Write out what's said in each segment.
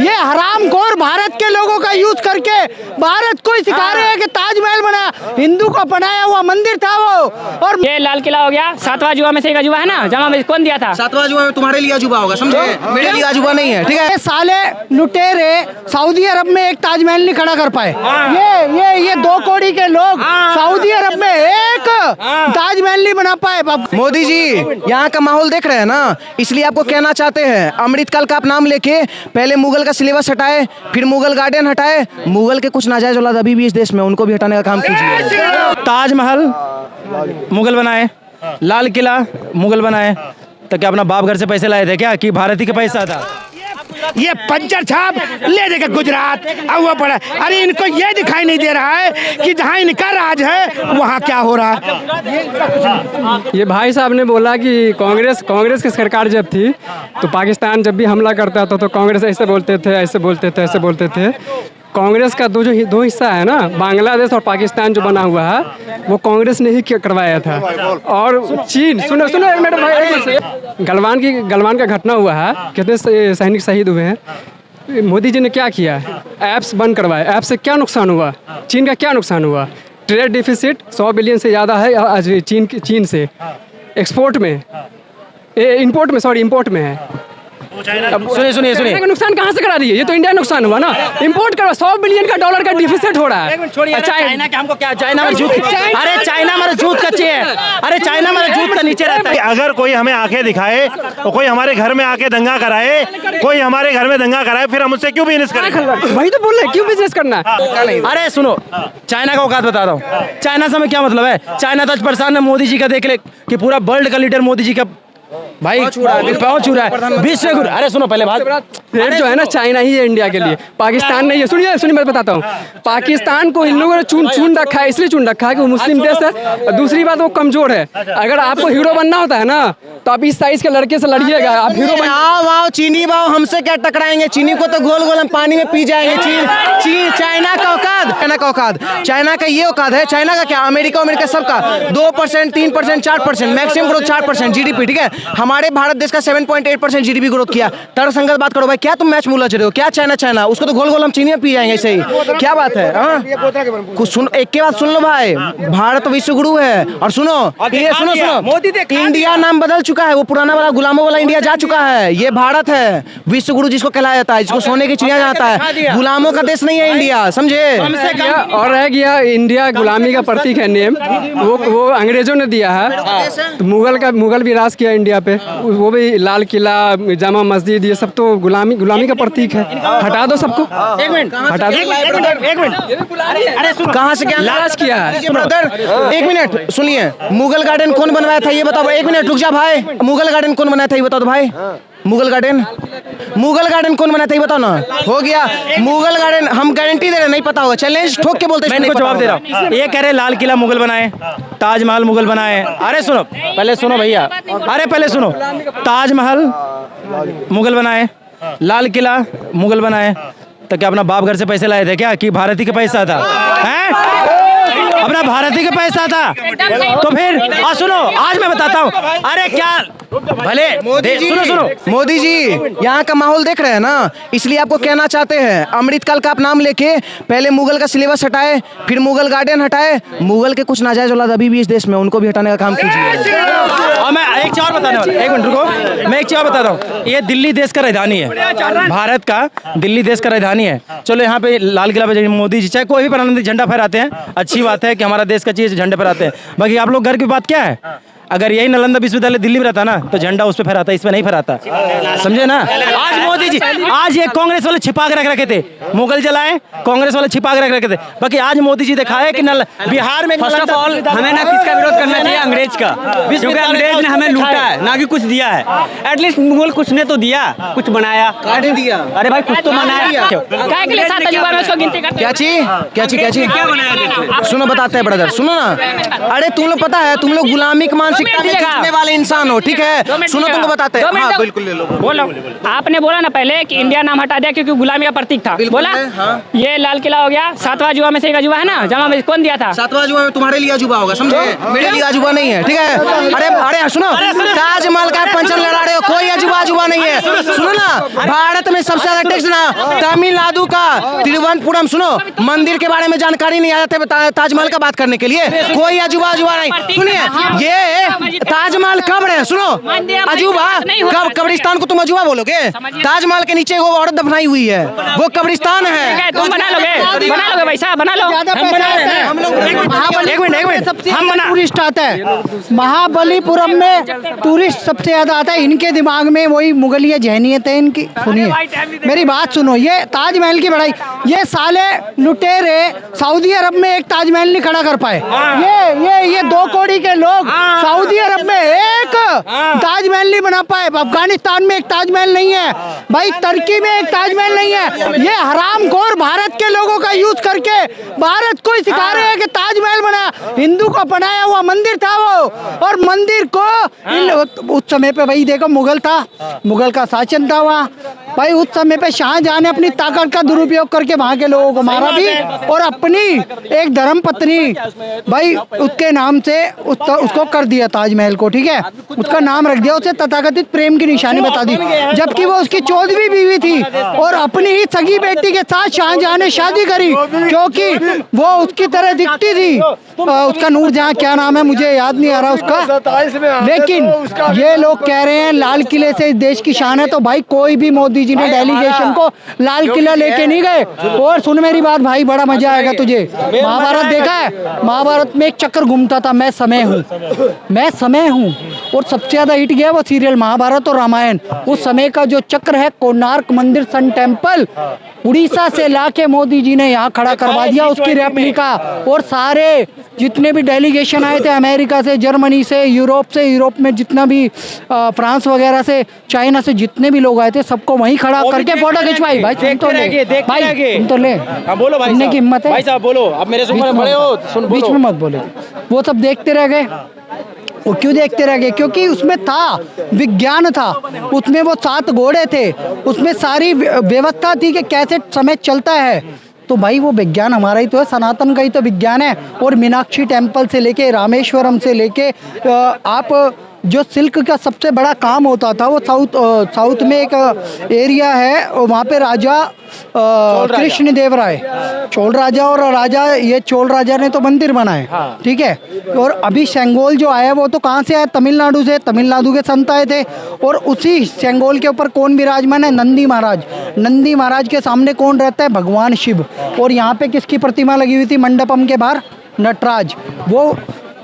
ये हरामखोर भारत के लोगों का यूज करके भारत को सिखा रहे हैं कि ताजमहल बना, हिंदू को बनाया हुआ मंदिर था वो। और ये लाल किला हो गया, 7वां अजूबा में से एक अजूबा है ना, जमा में कौन दिया था? 7वां अजूबा में तुम्हारे लिए अजूबा होगा, समझे? मेरे लिए अजूबा नहीं है, ठीक है? ये साले लुटेरे सऊदी अरब में एक ताजमहल नहीं खड़ा कर पाए। ये 2 कौड़ी के लोग सऊदी अरब में एक ताजमहल नहीं बना पाए। मोदी जी यहाँ का माहौल देख रहे हैं ना, इसलिए आपको कहना चाहते हैं अमृतकाल का आप नाम लेके पहले मुगल का सिलेबस हटाए, फिर मुगल गार्डन हटाए। मुगल के कुछ नाजायज औलाद अभी भी इस देश में, उनको भी हटाने का काम कीजिए। ताजमहल मुगल बनाए, लाल किला मुगल बनाए, तो क्या अपना बाप घर से पैसे लाए थे क्या कि भारत ही का पैसा था? ये पंचर छाप ले देगा गुजरात अब वो पड़ा। अरे इनको ये दिखाई नहीं दे रहा है कि जहाँ इनका राज है वहाँ क्या हो रहा है। ये भाई साहब ने बोला कि कांग्रेस की सरकार जब थी तो पाकिस्तान जब भी हमला करता था तो कांग्रेस ऐसे बोलते थे, ऐसे बोलते थे, ऐसे बोलते थे। कांग्रेस का दो हिस्सा है ना, बांग्लादेश और पाकिस्तान जो बना हुआ है वो कांग्रेस ने ही करवाया था। और चीन, सुनो एक मिनट भाई, गलवान का घटना हुआ है, कितने सैनिक शहीद हुए हैं। मोदी जी ने क्या किया? ऐप्स बंद करवाए। ऐप से क्या नुकसान हुआ? चीन का क्या नुकसान हुआ? ट्रेड डिफिसिट 100 बिलियन से ज़्यादा है आज चीन से। एक्सपोर्ट में, इंपोर्ट में है। सुनिए नुकसान कहाँ से करा दिए? ये तो इंडिया नुकसान हुआ ना। इंपोर्ट करो, 100 बिलियन का डॉलर का डिफिसिट हो रहा है। चाइना के हमको क्या, चाइना में जूत, अरे चाइना हमारा जूत कच्चे है, अरे चाइना हमारा जूत का नीचे रहता है। अगर कोई हमें आंखें दिखाए और कोई हमारे घर में आके दंगा कराए, कोई हमारे घर में दंगा कराए, फिर हम उससे क्यों बिजनेस करें? वही तो बोल रहे हैं, क्यों बिजनेस करना है? अरे सुनो, चाइना का औकात बता रहा हूँ। चाइना से हमें क्या मतलब है? चाइना तो आज परेशान है, मोदी जी का देख ले कि पूरा वर्ल्ड का लीडर मोदी जी का भाई पहुंच रहा है विश्व गुरु। अरे सुनो पहले बात, रेट जो है ना चाइना ही है इंडिया के लिए, पाकिस्तान नहीं है। सुनिए मैं बताता हूँ, पाकिस्तान को इन लोगों ने चुन रखा है, इसलिए चुन रखा है कि वो मुस्लिम देश है। दूसरी बात, वो कमजोर है। अगर आपको हीरो बनना होता है ना तो आप इस साइज के लड़के से लड़िएगा, आप हीरो बन। आओ चीनी बाओ, हमसे क्या टकराएंगे? चीनी को तो गोल गोल हम पानी में पी जाएंगे। चीन चाइना का औकात, चाइना का ये औकात है। चाइना का क्या, अमेरिका सबका 2%, 3%, 4%, मैक्सिमम ग्रोथ 4% जीडीपी, ठीक है? हमारे भारत देश का 7.8% जीडीपी ग्रोथ किया। तर्कसंगत बात करो भाई, क्या तुम मैच मुलझ रहे हो? क्या चाइना उसको तो गोल गोल हम चीनी में पी जाएंगे, सही क्या बात है? कुछ सुन, एक के बाद सुन लो भाई, भारत विश्व गुरु है। और सुनो मोदी, इंडिया नाम बदल चुका है, वो पुराना वाला गुलामों वाला इंडिया जा चुका है। ये भारत है विश्व गुरु जिसको कहलाया जाता है, जिसको सोने की चिड़िया जाता है। गुलामों का देश नहीं है इंडिया, समझे? और रह गया इंडिया गुलामी का प्रतीक है नेम, वो अंग्रेजों ने दिया है। तो मुगल भी राज किया इंडिया पे, वो भी लाल किला, जामा मस्जिद, ये सब तो गुलामी का प्रतीक है। हटा दो सबको। एक मिनट हटा दो। कहाँ से क्या राज किया है ब्रदर? एक मिनट सुनिए, मुगल गार्डन कौन बनवाया था ये बताओ। एक मिनट रुक जा भाई, मुगल गार्डन कौन बनाया था ये बताओ भाई। मुगल गार्डन कौन बनाया था ये बताओ ना। हो गया मुगल गार्डन, हम गारंटी दे रहे नहीं पता होगा, चैलेंज ठोक के बोलते हैं। मैं इनको जवाब दे रहा हूँ। ये कह रहे लाल किला मुगल बनाए, ताजमहल मुगल बनाए। अरे सुनो पहले सुनो भैया, अरे पहले सुनो, ताजमहल मुगल बनाए, लाल किला मुगल बनाए, तो क्या अपना बाप घर से पैसे लाए थे क्या कि भारत ही का पैसा था? हैं? अपना भारत ही का पैसा था तो फिर सुनो, आज मैं बताता हूँ। अरे क्या भले सुनो मोदी जी यहाँ का माहौल देख रहे हैं ना, इसलिए आपको कहना चाहते हैं अमृतकाल का आप नाम लेके पहले मुगल का सिलेबस हटाए, फिर मुगल गार्डन हटाए। मुगल के कुछ नाजायज औलाद अभी भी इस देश में, उनको भी हटाने का काम कीजिए। और मैं एक चीज और बताने वाला, एक मिनट रुको, मैं एक चीज और बताता हूँ। ये दिल्ली देश का राजधानी है, भारत का दिल्ली देश का राजधानी है। चलो यहाँ पे लाल किला पे मोदी जी चाहे कोई भी प्रधानमंत्री झंडा फहराते हैं, अच्छी बात है कि हमारा देश का चीज झंडे फहराते हैं। बाकी आप लोग घर की बात क्या है? अगर यही नालंदा विश्वविद्यालय दिल्ली में रहता ना तो झंडा उस पे फहराता, इस पे नहीं फहराता, समझे ना? आज मोदी जी, आज ये कांग्रेस वाले छिपा के रख रखे थे, मुगल जलाए, कांग्रेस वाले छिपा के रख रखे थे। बाकी आज मोदी जी दिखाए कि बिहार में फर्स्ट ऑफ ऑल हमें ना किसका विरोध करना चाहिए, अंग्रेज का, क्योंकि अंग्रेज ने हमें लूटा है ना कि कुछ दिया है। एटलीस्ट मुगल कुछ ने तो दिया, कुछ बनाया, दिया। अरे भाई कुछ तो बनाया। क्या चीज सुनो बताते हैं ब्रदर, सुनो ना। अरे तुम लोग पता है, तुम लोग गुलामी के मान मानसिकता में दीजिएगा। जुड़ने वाले इंसान हो, ठीक है? 2 मिनट सुनो, तुमको बताते हैं। 2 मिनट हाँ, दो। बिल्कुल ले लो। बोलो। आपने बोला ना पहले कि इंडिया नाम हटा दिया क्योंकि गुलामी का प्रतीक था, बिल्कुल बोला है, हाँ। ये लाल किला हो गया, 7वां अजूबा में से एक अजूबा है ना, जमा मस्जिद कौन दिया था? 7वां अजूबा में तुम्हारे लिए अजूबा होगा, समझे? मेरे लिए अजूबा नहीं है, ठीक है? अरे सुनो, ताजमहल का पंचर लड़ा रहे हो, कोई अजूबा नहीं है। सुनो ना, भारत में सबसे ज्यादा टैक्स ना तमिलनाडु का तिरुवनंतपुरम। सुनो, मंदिर के बारे में जानकारी नहीं आ जाते ताजमहल का बात करने के लिए, कोई अजूबा नहीं। सुनिए, ये ताजमहल कब्र है, सुनो, अजूबा कब? कब्रिस्तान को तुम अजूबा बोलोगे? ताजमहल के नीचे वो औरत दफनाई हुई है, वो कब्रिस्तान है। तुम बना लोगे वैसा बना लो। हम लोग एक मिनट हम टूरिस्ट आता है महाबलीपुरम में, टूरिस्ट सबसे ज्यादा आता है। इनके दिमाग में वही मुगलिया जहनियत है इनकी। सुनिए मेरी बात सुनो, ये ताजमहल की बड़ाई, ये साले लुटेरे सऊदी अरब में एक ताजमहल नहीं खड़ा कर पाए। ये 2 करोड़ के लोग सऊदी अरब में एक ताजमहल नहीं बना पाए। अफगानिस्तान में एक ताजमहल नहीं है भाई, तुर्की में एक ताजमहल नहीं है। ये हरामखोर भारत के लोगों का यूज करके भारत को सिखा रहे हैं कि ताजमहल बना, हिंदू को बनाया हुआ मंदिर था वो। और मंदिर को उस समय पे भाई देखो मुगल था, मुगल का शासन था वहाँ भाई। उस समय पे शाहजहां ने अपनी ताकत का दुरुपयोग करके वहाँ के लोगों को मारा भी, और अपनी एक धर्म पत्नी भाई उसके नाम से उसको कर दिया ताजमहल को, ठीक है? उसका नाम रख दिया, उसे तथाकथित प्रेम की निशानी बता दी, जबकि वो उसकी 14वीं बीवी थी और अपनी ही सगी बेटी के साथ शाहजहां ने शादी करी क्योंकि वो उसकी तरह दिखती थी। उसका नूरजहां क्या नाम है मुझे याद नहीं आ रहा उसका, लेकिन ये लोग कह रहे हैं लाल किले से इस देश की शान है। तो भाई कोई भी मोदी जी ने डेलीगेशन को लाल किला लेके नहीं गए। और सुन मेरी बात भाई, बड़ा मजा आएगा तुझे। महाभारत देखा है? महाभारत में एक चक्र घूमता था, मैं समय हूँ, और सबसे ज्यादा हिट गया वो सीरियल महाभारत और रामायण। उस समय का जो चक्र है, कोणार्क मंदिर सन टेम्पल उड़ीसा से लाके मोदी जी ने यहाँ खड़ा करवा दिया, उसकी रेप्लिका। और सारे जितने भी डेलीगेशन आए थे अमेरिका से, जर्मनी से, यूरोप में जितना भी फ्रांस वगैरह से, चाइना से जितने भी लोग आए थे, सबको वहीं खड़ा करके फोटो खिंचवाई। भाई सुन तो ले भाई, सुन तो ले, बोलो भाई, की हिम्मत है भाई साहब बोलो, अब मेरे से बड़े हो, सुन बीच में मत बोले। वो सब देखते रह गए। वो क्यों देखते रह गए? क्योंकि उसमें था विज्ञान था, उसमें वो 7 घोड़े थे, उसमें सारी व्यवस्था थी कि कैसे समय चलता है। तो भाई वो विज्ञान हमारा ही तो है, सनातन का ही तो विज्ञान है। और मीनाक्षी टेम्पल से लेके रामेश्वरम से लेके आप जो सिल्क का सबसे बड़ा काम होता था वो साउथ में एक एरिया है, वहाँ पे राजा कृष्ण देव राय, चोल राजा, और ये चोल राजा ने तो मंदिर बनाए, ठीक है? और अभी सेंगोल जो आया वो तो कहाँ से आया? तमिलनाडु से। तमिलनाडु के संत आए थे। और उसी सेंगोल के ऊपर कौन विराजमान है? नंदी महाराज। नंदी महाराज के सामने कौन रहता है? भगवान शिव। और यहाँ पे किसकी प्रतिमा लगी हुई थी मंडपम के बाहर? नटराज। वो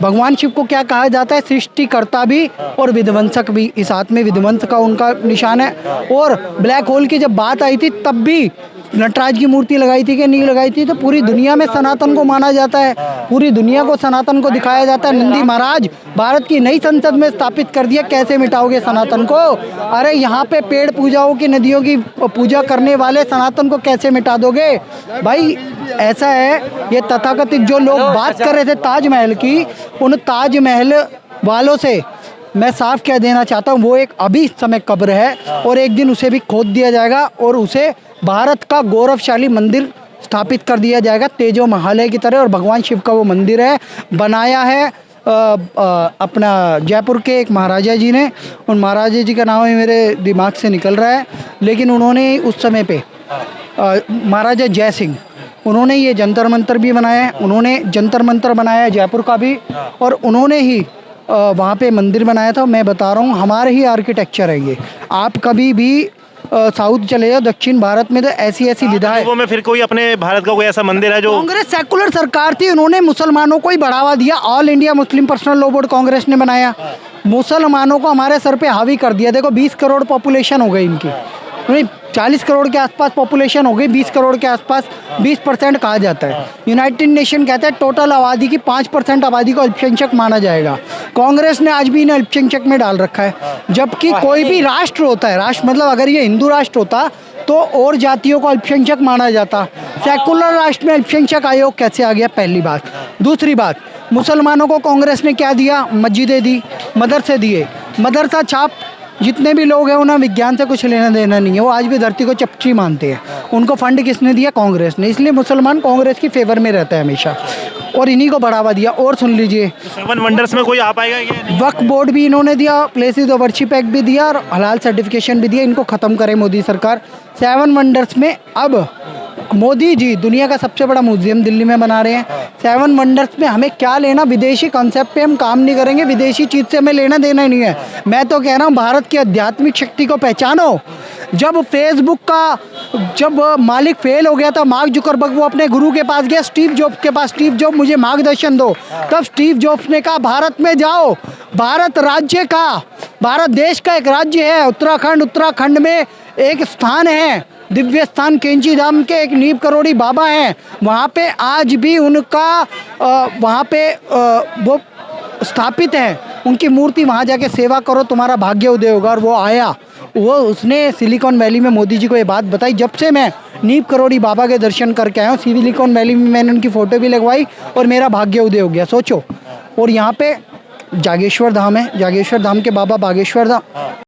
भगवान शिव को क्या कहा जाता है? सृष्टिकर्ता भी और विध्वंसक भी। इस हाथ में विध्वंस का उनका निशान है। और ब्लैक होल की जब बात आई थी तब भी नटराज की मूर्ति लगाई थी कि नहीं लगाई थी? तो पूरी दुनिया में सनातन को माना जाता है, पूरी दुनिया को सनातन को दिखाया जाता है। नंदी महाराज भारत की नई संसद में स्थापित कर दिया। कैसे मिटाओगे सनातन को? अरे यहाँ पे पेड़ पूजाओं की, नदियों की पूजा करने वाले सनातन को कैसे मिटा दोगे भाई? ऐसा है, ये तथाकथित जो लोग बात कर रहे थे ताजमहल की, उन ताजमहल वालों से मैं साफ कह देना चाहता हूँ, वो एक अभी इस समय कब्र है और एक दिन उसे भी खोद दिया जाएगा और उसे भारत का गौरवशाली मंदिर स्थापित कर दिया जाएगा, तेजो महालय की तरह। और भगवान शिव का वो मंदिर है, बनाया है अपना जयपुर के एक महाराजा जी ने। उन महाराजा जी का नाम है मेरे दिमाग से निकल रहा है, लेकिन उन्होंने उस समय पे महाराजा जय सिंह, उन्होंने ये जंतर मंतर भी बनाया है, उन्होंने जंतर मंतर बनाया है जयपुर का भी, और उन्होंने ही वहाँ पे मंदिर बनाया था। मैं बता रहा हूँ हमारे ही आर्किटेक्चर है ये। आप कभी भी साउथ चले जाओ, दक्षिण भारत में तो ऐसी विधाएं। लोगों में फिर कोई अपने भारत का कोई ऐसा मंदिर है जो? कांग्रेस सेकुलर सरकार थी, उन्होंने मुसलमानों को ही बढ़ावा दिया। All India Muslim personal law board Congress ने बनाया, मुसलमानों को हमारे सर पे हावी कर दिया। देखो 20 करोड़ पॉपुलेशन हो गई इनकी, 40 करोड़ के आसपास पॉपुलेशन हो गई, 20 करोड़ के आसपास, 20% कहा जाता है। यूनाइटेड नेशन कहता है टोटल आबादी की 5% आबादी को अल्पसंख्यक माना जाएगा। कांग्रेस ने आज भी इन्हें अल्पसंख्यक में डाल रखा है, जबकि कोई भी राष्ट्र होता है, राष्ट्र मतलब अगर ये हिंदू राष्ट्र होता तो और जातियों को अल्पसंख्यक माना जाता। सेकुलर राष्ट्र में अल्पसंख्यक आयोग कैसे आ गया? पहली बात। दूसरी बात, मुसलमानों को कांग्रेस ने क्या दिया? मस्जिदें दी, मदरसे दिए। मदरसा छाप जितने भी लोग हैं उन्हें विज्ञान से कुछ लेना देना नहीं है, वो आज भी धरती को चपटी मानते हैं। उनको फंड किसने दिया? कांग्रेस ने। इसलिए मुसलमान कांग्रेस की फेवर में रहता है हमेशा, और इन्हीं को बढ़ावा दिया। और सुन लीजिए, 7 वंडर्स में कोई आ पाएगा क्या? नहीं। वक्फ बोर्ड भी इन्होंने दिया, प्लेसेस ऑफ वर्शिप एक्ट भी दिया और हलाल सर्टिफिकेशन भी दिया। इनको ख़त्म करे मोदी सरकार। 7 वंडर्स में अब मोदी जी दुनिया का सबसे बड़ा म्यूजियम दिल्ली में बना रहे हैं। 7 वंडर्स में हमें क्या लेना? विदेशी कॉन्सेप्ट पे हम काम नहीं करेंगे, विदेशी चीज़ से हमें लेना देना ही नहीं है। मैं तो कह रहा हूँ भारत की आध्यात्मिक शक्ति को पहचानो। जब फेसबुक का जब मालिक फेल हो गया था, मार्क जुकरबर्ग, वो अपने गुरु के पास गया, स्टीव जॉब्स के पास, स्टीव जॉब मुझे मार्गदर्शन दो। तब स्टीव जॉब्स ने कहा भारत में जाओ। भारत राज्य का, भारत देश का एक राज्य है उत्तराखंड। उत्तराखंड में एक स्थान है दिव्य स्थान कैंची धाम के, एक नीम करोड़ी बाबा हैं। वहाँ पे आज भी उनका वहाँ पे वो स्थापित है, उनकी मूर्ति। वहाँ जाके सेवा करो, तुम्हारा भाग्य उदय होगा। और वो आया, वो उसने सिलिकॉन वैली में मोदी जी को ये बात बताई। जब से मैं नीम करोड़ी बाबा के दर्शन करके आया हूँ, सिलिकॉन वैली में मैंने उनकी फ़ोटो भी लगवाई और मेरा भाग्य उदय हो गया, सोचो। और यहाँ पे जागेश्वर धाम है, जागेश्वर धाम के बाबा बागेश्वर धाम